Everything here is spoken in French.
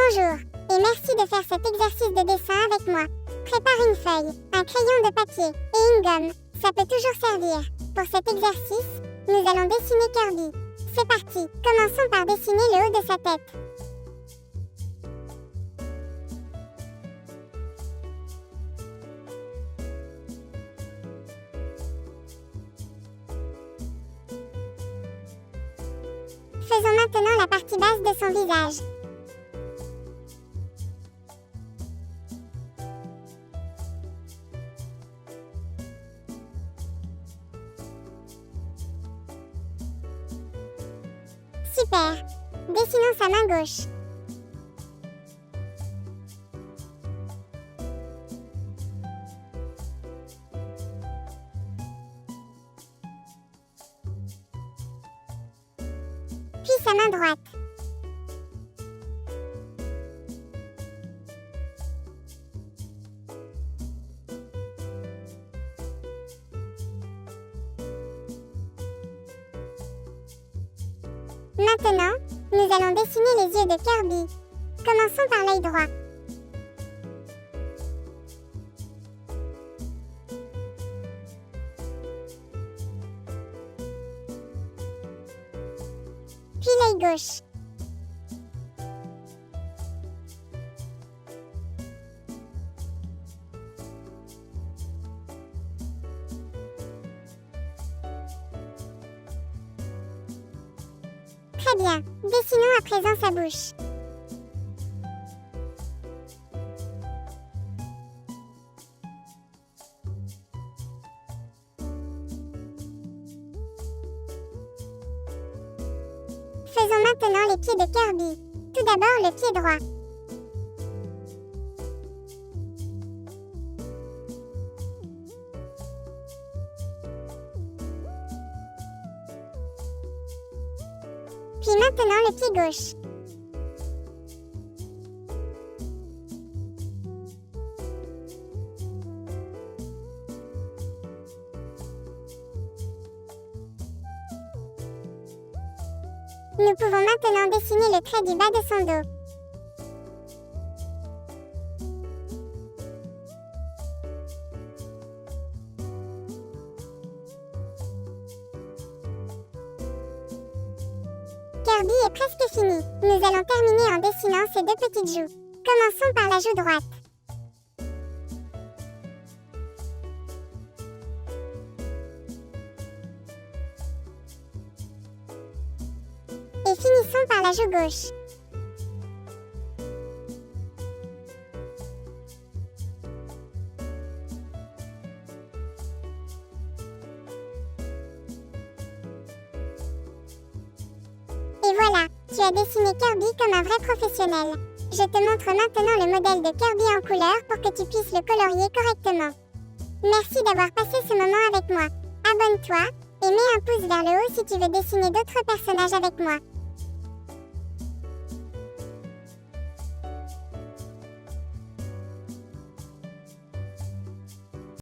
Bonjour, et merci de faire cet exercice de dessin avec moi. Prépare une feuille, un crayon de papier et une gomme, ça peut toujours servir. Pour cet exercice, nous allons dessiner Kirby. C'est parti, commençons par dessiner le haut de sa tête. Faisons maintenant la partie basse de son visage. Super! Dessinons sa main gauche. Puis sa main droite. Maintenant, nous allons dessiner les yeux de Kirby. Commençons par l'œil droit. Puis l'œil gauche. Très bien, dessinons à présent sa bouche. Faisons maintenant les pieds de Kirby. Tout d'abord le pied droit. Puis maintenant le pied gauche. Nous pouvons maintenant dessiner le trait du bas de son dos. Kirby est presque fini. Nous allons terminer en dessinant ses deux petites joues. Commençons par la joue droite. Et finissons par la joue gauche. Et voilà, tu as dessiné Kirby comme un vrai professionnel. Je te montre maintenant le modèle de Kirby en couleur pour que tu puisses le colorier correctement. Merci d'avoir passé ce moment avec moi. Abonne-toi et mets un pouce vers le haut si tu veux dessiner d'autres personnages avec moi.